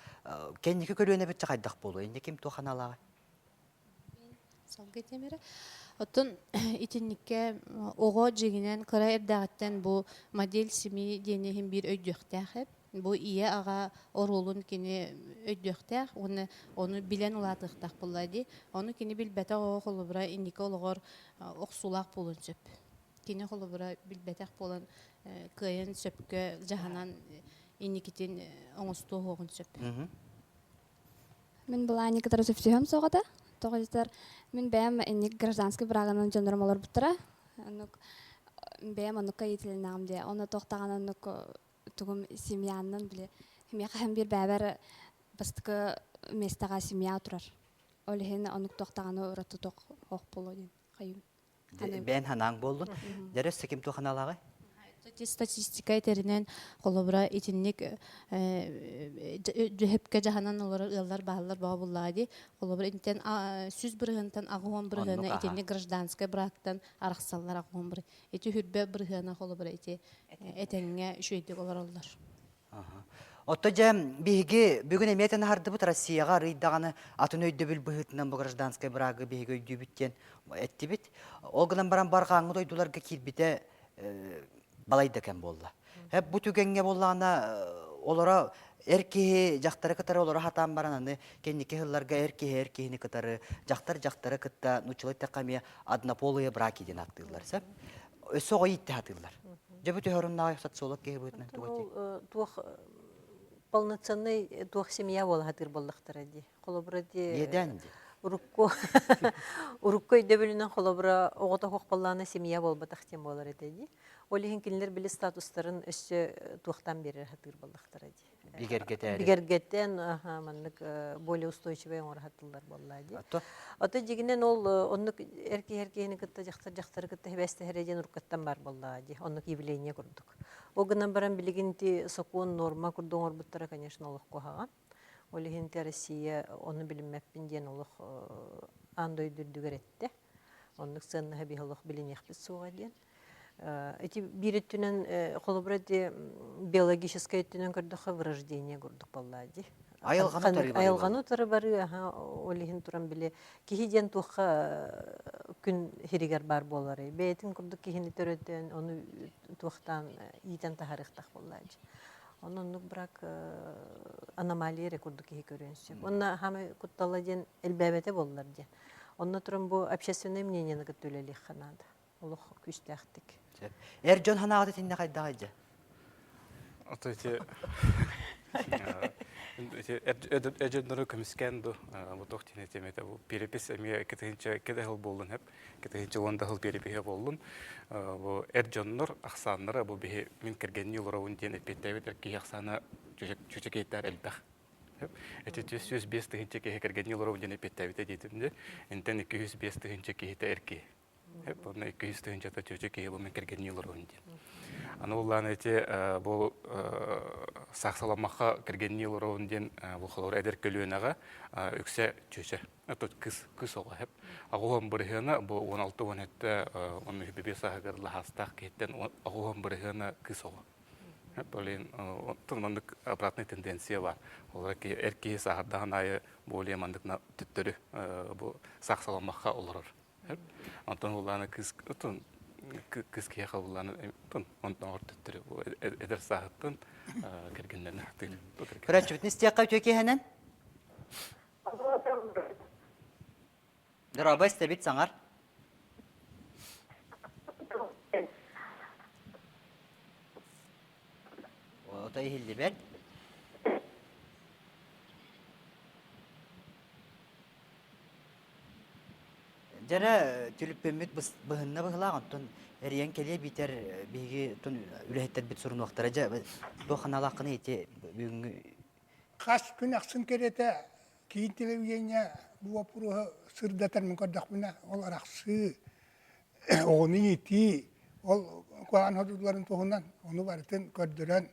Speaker 1: кенники көлүөнө бит кайдак болуу. Энди ким туханалага?
Speaker 5: Салгы темере. Отон итинникке ого жигинен кыра эрдагаттан бу модель семьи денехин бир өйдөктәхеп. Бу ие ага оролун кини өйдөктәх, оны билен улатыктак булады. Оны кини билбете ого холобура индика олгор оксулак болун сөп. Кини холобура билбетек болон кыйын сөпкө жаһанан индикитин оңостуу огун сөп.
Speaker 16: Мен була некоторые сөптөм согада. Тогыздар мен бәм инник гражданский брагынын жөнөрмөлөр буттара. Анук бәм анука ителнамде. Оны токтаган анук тугум семьянын биле химия хам бир бәбәр бастыкы местага семья турар. Олехен анук токтаганы ураты ток ок болодин. Кайым.
Speaker 1: Бен ханаң болду. Дәрес ким туханалага?
Speaker 5: Статистика теринен холобра итинник дөһөпкө жаһанан олар баалар бабуллады. Холобра интен сүз биргентен агон биргена итинник гражданский брактан араксаллар агон бир. Эти хүрбе биргена холобра эти этеңге шүйдүк олар.
Speaker 1: Отто жем биги бүгүн эметен хардыбыт Россияга рыйдаганы атын өйдөбүл быһытынан бу гражданский брагы биги өйдөбүттен эттибит. Ол гынан баран баргаңы дойдуларга кирбите балайды кен болла. Хеп бу түгенге боллана олора эрки жактары кытары олора хатан барананы кенники хылларга эркихини кытары жактары кытта нучулай таками однополые браки ден аттылар. Сеп өсө ойитте атылар. Жебүтө хорунна социолог кебүтнен тугати.
Speaker 18: Тух полноценный тух семья бол хатыр боллактар ди. Колобради
Speaker 1: Еден.
Speaker 18: Уруккой дөбүлүнөн холобра огото хокпалланы семья болбатак тем болар эди. Олихин кинилер биле статустарын өссө тухтан берер хатыр болдактар эди. Бигергеттен маннык более устойчивый орхаттылар боллады. Ата жигинен ол оннук эрки-эркени кытта жактар кытта хебесте хереден уркаттан бар боллады. Оннук явление курдук. Огынан баран билигинти сокон норма курдуңор буттара, конечно, олох кохаган. Олихинти Россия оны билинмеппин ден олох андой дүрдүгөр этти. Оннук сынны хаби олох билинехпит суга ден. Эти бириттүнен холобради биологическое түнен көрдөх врождение көрдүк боллады. Айылгану тары бары олихин туран биле кихиден тухка күн хиригер бар болары. Бейтин көрдүк кихини төрөтөн оны тухтан итен тахарыктак боллады. Оннук брак аномалия рекордук ки көрөнсө. Онна хамы кутталаден элбебете боллар де. Онна туран бу общественное мнение нагытөлелик ханада. Олох күстәхтик.
Speaker 1: Эржон ханагы тинне кайда кайда.
Speaker 21: Отойте. Эжендері көміскен ду, бұтық тені теметі. Перепис әме кеде хыл болын хеп, кетегінші онда хыл перепихе болын. Эрджоннор ақсаннары бұл бейі мен кіргенні ұлырауын ден әпеттәйбет әркей ақсаны чөчекейттер әлбәқ. Эти 205 тыгынча кеhe кіргенні ұлырауын ден әпеттәйбет әдетімде, әнтен 205 тыгынча кехеті әркей. Оны 200 тыгынча та чөчекейі бұл мен кіргенні ұлырауын ден. Аны улан эти бу саксаламакка киргенни лоровден бу холор эдер көлүнага үксе чөчө. Ото кыз ого хеп. Агуган биргена бу 16-17 оны бебе сагыр лахастак кеттен агуган биргена кыз ого. Хеп болен тонмандык обратный тенденция бар. Олар ки эрки сагардан айы более мандыкна түттөрү бу саксаламакка олорор. Хеп. Антон уланы кыз кыз кие кабыланы онтон ортуттуру эдер сааттын киргендерин актын.
Speaker 1: Көрәчүт нистияка төкеһенен? Драба стебит саңар. Ота ихилдибет. Жара түлүппемит быһынна быһылаган тон эриен келе битер биги тон үлехеттер бит сурун вактара жа бу ханалакны эти бүгүнгү
Speaker 2: Хас күн аксын керете кейін телевидение бу вопросы сырдатар мен көрдөхмүнө ол араксы оны ети ол куан hodulların tohundan onu vartın kördüren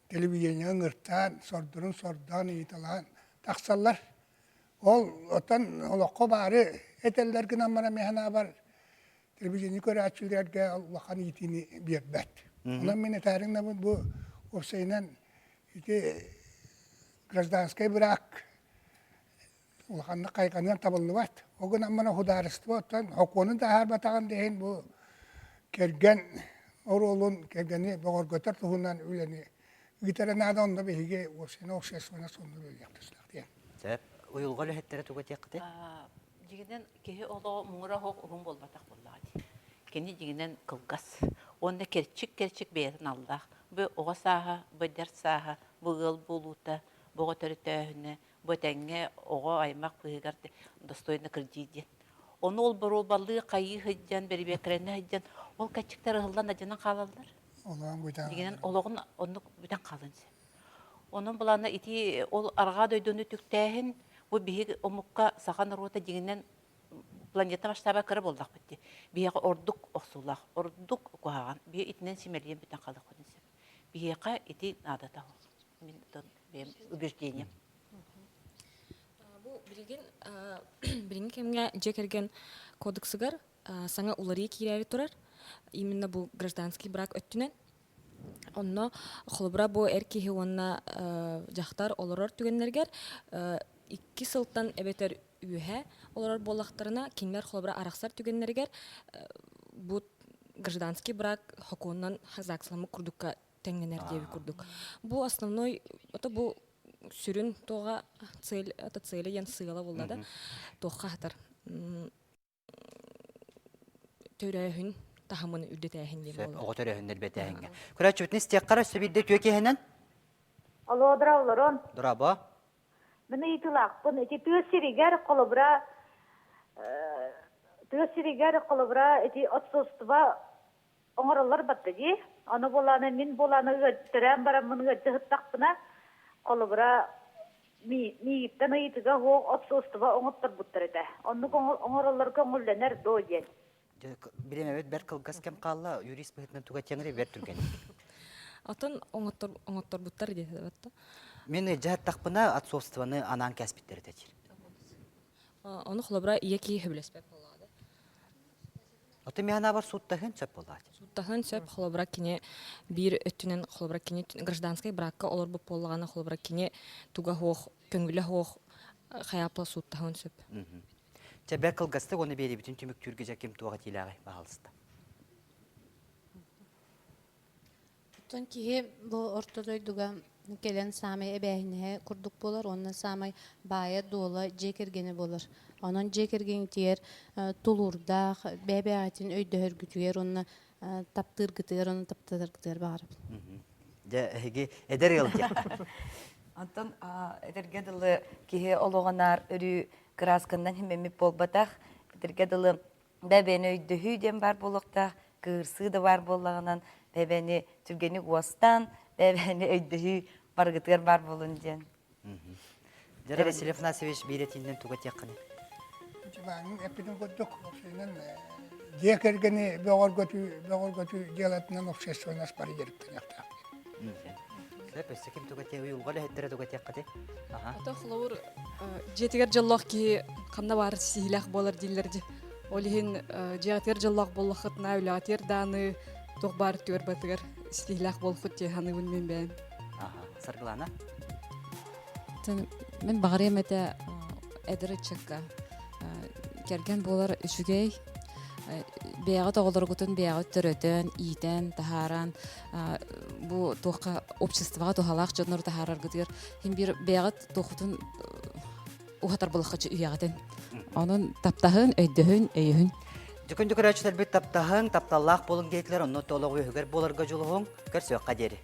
Speaker 2: televizyon ngırtan sordan italan taksallar ol otan olokko bari eteller gınamana mehana var televizyonu köre açılırken Allah'ın yitini bir bet. Ondan mene tarihinde bu Hüseyin'in iti gражданский брак Allah'ın kaykanından tabanlı var. O gün amana hudarıstı otan hukukunu da her batağın deyin bu kergen orolun kergeni bağır götür tuhundan üleni gitare nada onda behige o sene o ses bana sonunda böyle yaptılar diye.
Speaker 1: Tep uyulgalı hettere tugat yakıtı.
Speaker 19: Jiginen kehe olo mungura hok uhum bolbatak bolladi. Keni jiginen kılgas. Onda kerçik beytin Allah. Bu oğa saha, bu ders saha, bu gıl buluta, bu otoritehine, bu tenge oğa aymak bıhıgardı. Dostoyna kırciydi. Onu ol barol ballığı kayı hıccan, beri bekrene hıccan. Ol kaçıktar hıldan acınan kalallar.
Speaker 2: Olağın buydan.
Speaker 19: Jiginen oloğun onu buydan kalınca. Onun bulana iti ol arga döydönü tüktehin, bu bihi omukka sahan rota jiginen planeta mashtaba kırı boldak bitti. Bihi orduk oxsulaq, orduk kuhagan, bihi itinen simeliyen biten kaldı konusem. Bihi iti nadata ol. Benim убеждением.
Speaker 20: Bu bilgin kemge jekergen kodексыгар саңа улари кирәви турар. Именно bu гражданский брак өттүнен. Онно холбра бу эркиһи онна жактар олорор түгеннергер 2 сылтан эбетер үһә олорор болактарына кинлер холбра араксар түгеннергер бу гражданский брак хокуннан хазаксламы курдукка теңненер диби курдук. Бу основной это бу сүрүн тога цель это цели ян сыгала булда тохка хатар. Төрөһүн тахамын үрдетәһин дип болду.
Speaker 1: Ого төрөһүндер бетәһингә. Көрәчүт нистияка сөбидде төкеһенен?
Speaker 6: Алло, драуларон.
Speaker 1: Драба.
Speaker 6: Мені итилак, bunu eti tüsiriger kolobra eti otsostuva oңороллар батты ди. Аны боланы мен боланы götürem bara bunu götürüp buna kolobra miittен итиге хо otsostuva оңоттар буттырды. Аны оңороллар көңүлленер доген.
Speaker 1: Билемебет бер кылгас кем калла юрист бетнен туга теңри бер түрген.
Speaker 20: Атын оңоттор буттар ди батта.
Speaker 1: Мен жат тақпына отцовствоны анан кәсбиттер тетир.
Speaker 20: Оны холобра яки хөблеспеп болады.
Speaker 1: Аты механа бар суттахын сөп болады.
Speaker 20: Суттахын сөп холобра кине бир өттүнен холобра кине гражданский бракка олор буп боллаганы холобра кине туга хох көңүлө хох хаяпла суттахын сөп.
Speaker 1: Бер кылгасты оны бери бүтүн түмүк түргө жакем туга тилагы баалыста.
Speaker 5: Тон ки бу ортодойдуга келен самай эбэхине курдук болар, онна самай бая дола жекергени болар. Онон жекерген тиер тулурда бебеатин өйдөөр күтүер, онна таптыргытыр, онна таптыргытыр бар.
Speaker 1: Де эге эдер ел.
Speaker 22: Антон эдерге дылы кихе ологонар өрү краскандан химемип болбатах, эдерге дылы бәбәне өйдөһүден бар болуктах, кырсы да бар боллагынан, бәбәне түргени гуастан, бәбәне өйдөһү баргытыр бар болун ден.
Speaker 1: Дәрә Василий Афанасьевич биретинден туга текканы.
Speaker 2: Чабаның эпиден көттүк, сенен декергени бөгөр көтү делатынан общественный спар жериктен якта.
Speaker 1: Лепесе ким туга те уйулга лехтере туга теккаты. Ага.
Speaker 15: Ата хлаур жетигер жаллах ки камна бар силах болар диллерди. Олихин жетигер жаллах боллахытна үлатер даны тох бар төр батыгар силах болхут те ханы мен бен.
Speaker 1: Ага. Сарглана.
Speaker 14: Мен багырым эте эдеречекка керген болар үшүгей бияга тоголор гутун бияга төрөтөн иитен тахаран бу тока обществага тохалак жоннор тахарар гытыр хим бир бияга тохутун ухатар булахчы уягатын анын таптахын өйдөһүн өйөһүн
Speaker 1: Дүкүн дүкүрәчләр бит таптахын тапталлах болун гейтлер онно толыгы хөгөр боларга жолуң көрсөк кадери.